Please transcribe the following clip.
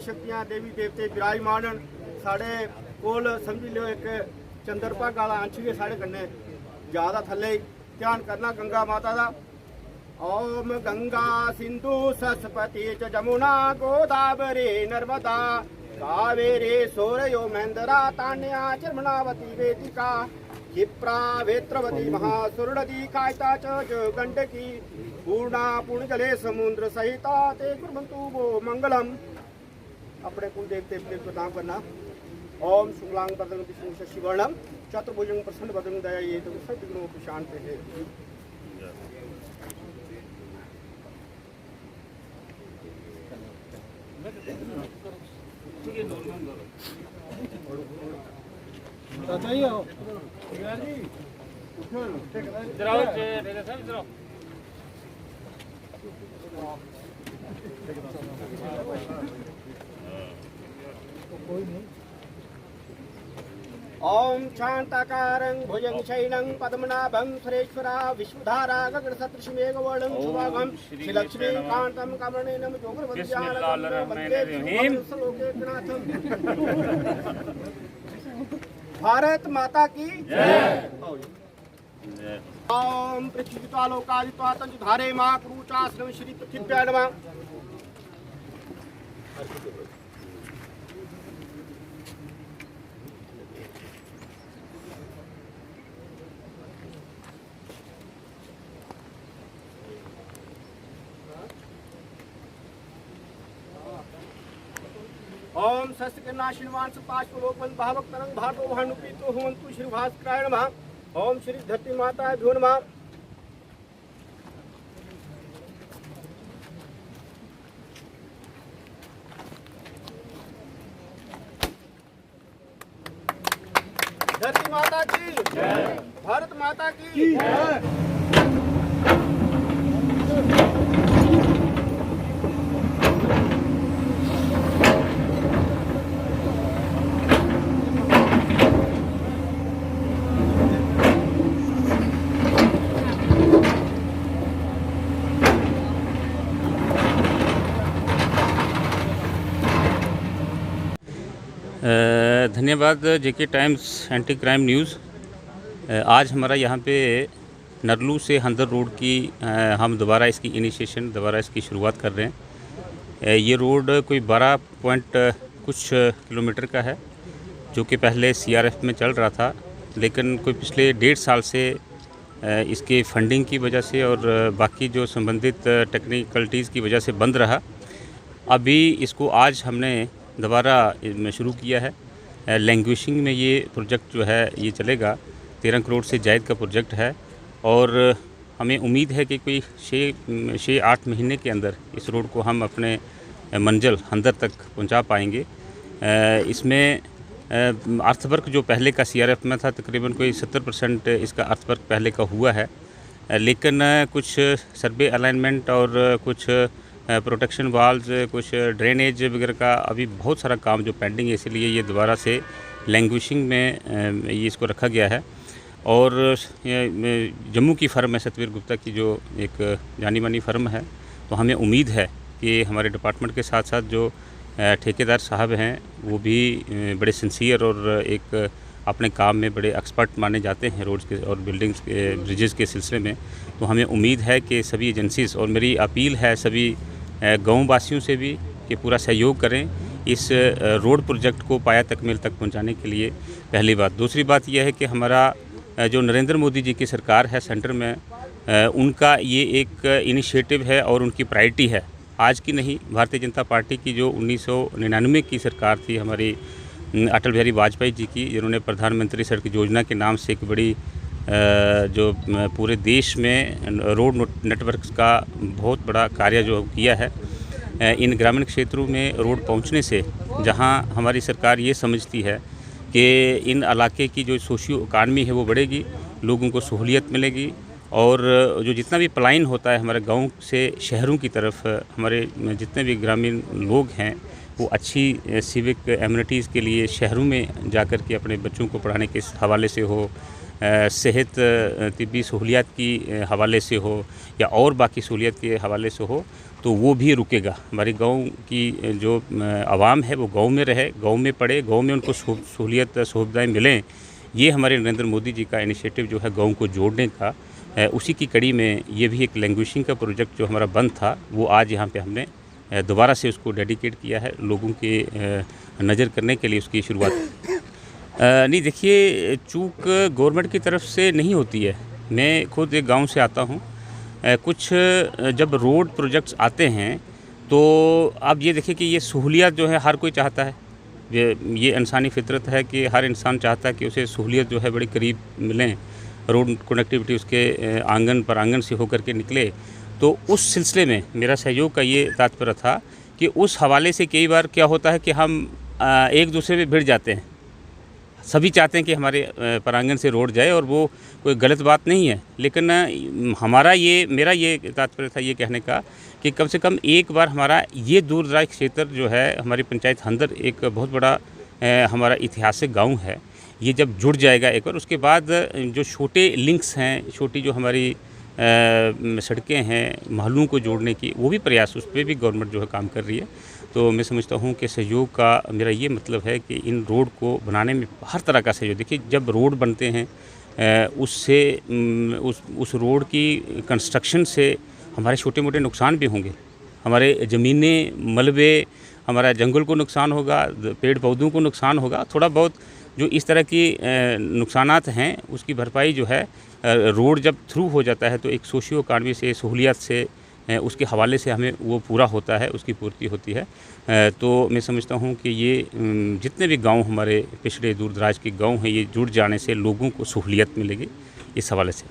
शक्तियां देवी देवते विराजमान साढ़े कोल समझी लो एक चंद्रभागा वाला अंश भी साढ़े कन्ने ज़्यादा थल्ले ध्यान करना गंगा माता का। ओम गंगा सिंधु सरस्वती च जमुना गोदावरी नर्मदा कावेरी सोरयो महेंद्रा तान्या चर्मणावती वेदिका क्षिप्रा वेत्रवती महासुरनदी कायता च गंडकी पूर्णा पूर्ण जले समुद्र सहिता ते कुर्वन्तु वो मंगलम। अपने कुल देवते को नाम करना। ओम शुक्लांग वरदं विष्णु शशिवर्णम चतुर्भुजं प्रसन्न वदनं दयाये तो सब विघ्नों को शांति है। ओम शांताकारं भुजं शयनं पद्मनाभं सुरेश्वरा विश्वधारा गगनसदृशमेघवर्णं शुभांगं श्रीलक्ष्मीकान्तं कमलेन जोगवद्यानलोकेनाथं। भारत माता की जय। ओम पृथ्वीत्वालोकादित्वा तंजुधारे मां कुरुचाश्रम श्री पृथ्व्याय नमः। ओम शस्त्रनाशिनवान सुपाशलोकन भावक्तरंग भातो भानुपीतो हुवन्तु श्री भास्कराय नमः। ओम श्री धरती माता भ्यो नमः। धरती माता की जय। भारत माता की जय। धन्यवाद जेके टाइम्स एंटी क्राइम न्यूज़। आज हमारा यहाँ पे नरलू से हंदर रोड की हम दोबारा इसकी इनिशिएशन दोबारा इसकी शुरुआत कर रहे हैं। ये रोड कोई 12 पॉइंट कुछ किलोमीटर का है जो कि पहले सीआरएफ में चल रहा था, लेकिन कोई पिछले 1.5 साल से इसके फंडिंग की वजह से और बाकी जो संबंधित टेक्निकलिटीज़ की वजह से बंद रहा। अभी इसको आज हमने दोबारा शुरू किया है। लैंग्वेजिंग में ये प्रोजेक्ट जो है ये चलेगा। 13 करोड़ से जायद का प्रोजेक्ट है और हमें उम्मीद है कि कोई 6-8 महीने के अंदर इस रोड को हम अपने मंजिल हंदर तक पहुंचा पाएंगे। इसमें अर्थवर्क जो पहले का सीआरएफ में था तकरीबन कोई 70% इसका अर्थवर्क पहले का हुआ है, लेकिन कुछ सर्वे अलाइनमेंट और कुछ प्रोटेक्शन वाल्स, कुछ ड्रेनेज वगैरह का अभी बहुत सारा काम जो पेंडिंग है, इसलिए ये दोबारा से लैंग्वेजिंग में ये इसको रखा गया है। और जम्मू की फ़र्म है सतवीर गुप्ता की, जो एक जानी मानी फ़र्म है, तो हमें उम्मीद है कि हमारे डिपार्टमेंट के साथ साथ जो ठेकेदार साहब हैं वो भी बड़े सिंसियर और एक अपने काम में बड़े एक्सपर्ट माने जाते हैं रोड्स के और बिल्डिंग्स के ब्रिजेस के सिलसिले में। तो हमें उम्मीद है कि सभी एजेंसीज़, और मेरी अपील है सभी गाँव वासियों से भी कि पूरा सहयोग करें इस रोड प्रोजेक्ट को पाया तकमील तक पहुंचाने के लिए। पहली बात। दूसरी बात यह है कि हमारा जो नरेंद्र मोदी जी की सरकार है सेंटर में, उनका ये एक इनिशिएटिव है और उनकी प्रायोरिटी है, आज की नहीं। भारतीय जनता पार्टी की जो 1999 की सरकार थी हमारी अटल बिहारी वाजपेयी जी की, जिन्होंने प्रधानमंत्री सड़क योजना के नाम से एक बड़ी जो पूरे देश में रोड नेटवर्क का बहुत बड़ा कार्य जो किया है। इन ग्रामीण क्षेत्रों में रोड पहुंचने से जहां हमारी सरकार ये समझती है कि इन इलाके की जो सोशियो इकानमी है वो बढ़ेगी, लोगों को सहूलियत मिलेगी, और जो जितना भी पलायन होता है हमारे गांव से शहरों की तरफ, हमारे जितने भी ग्रामीण लोग हैं वो अच्छी सिविक एम्यूनिटीज़ के लिए शहरों में जाकर के अपने बच्चों को पढ़ाने के हवाले से हो सेहत तिब्बी सहूलियात की हवाले से हो या और बाकी सहूलियत के हवाले से हो, तो वो भी रुकेगा। हमारी गांव की जो आवाम है वो गांव में रहे, गांव में पढ़े, गांव में उनको सहूलियत सुविधाएँ मिलें। ये हमारे नरेंद्र मोदी जी का इनिशिएटिव जो है गांव को जोड़ने का, उसी की कड़ी में ये भी एक लैंग्वेजिंग का प्रोजेक्ट जो हमारा बंद था वो आज यहाँ पे हमने दोबारा से उसको डेडिकेट किया है, लोगों के नज़र करने के लिए उसकी शुरुआत। नहीं देखिए, चूक गवर्नमेंट की तरफ से नहीं होती है। मैं खुद एक गांव से आता हूं। कुछ जब रोड प्रोजेक्ट्स आते हैं तो आप ये देखिए कि ये सहूलियत जो है हर कोई चाहता है। ये इंसानी फितरत है कि हर इंसान चाहता है कि उसे सहूलियत जो है बड़ी करीब मिलें, रोड कनेक्टिविटी उसके आंगन पर आंगन से होकर के निकले। तो उस सिलसिले में मेरा सहयोग का ये तात्पर्य था कि उस हवाले से कई बार क्या होता है कि हम एक दूसरे में भिड़ जाते हैं। सभी चाहते हैं कि हमारे प्रांगण से रोड जाए और वो कोई गलत बात नहीं है, लेकिन मेरा ये तात्पर्य था ये कहने का कि कम से कम एक बार हमारा ये दूर दराज क्षेत्र जो है, हमारी पंचायत हंदर एक बहुत बड़ा हमारा ऐतिहासिक गांव है, ये जब जुड़ जाएगा एक बार, उसके बाद जो छोटे लिंक्स हैं, छोटी जो हमारी सड़कें हैं महलों को जोड़ने की, वो भी प्रयास, उस पर भी गवर्नमेंट जो है काम कर रही है। तो मैं समझता हूँ कि सहयोग का मेरा ये मतलब है कि इन रोड को बनाने में हर तरह का सहयोग। देखिए, जब रोड बनते हैं उससे उस रोड की कंस्ट्रक्शन से हमारे छोटे मोटे नुकसान भी होंगे। हमारे ज़मीनें, मलबे, हमारा जंगल को नुकसान होगा, पेड़ पौधों को नुकसान होगा। थोड़ा बहुत जो इस तरह की नुकसानात हैं उसकी भरपाई जो है रोड जब थ्रू हो जाता है तो एक सोशियो इकॉनमी से, सहूलियत से, उसके हवाले से हमें वो पूरा होता है, उसकी पूर्ति होती है। तो मैं समझता हूँ कि ये जितने भी गांव हमारे पिछड़े दूर दराज के गांव हैं, ये जुड़ जाने से लोगों को सहूलियत मिलेगी इस हवाले से।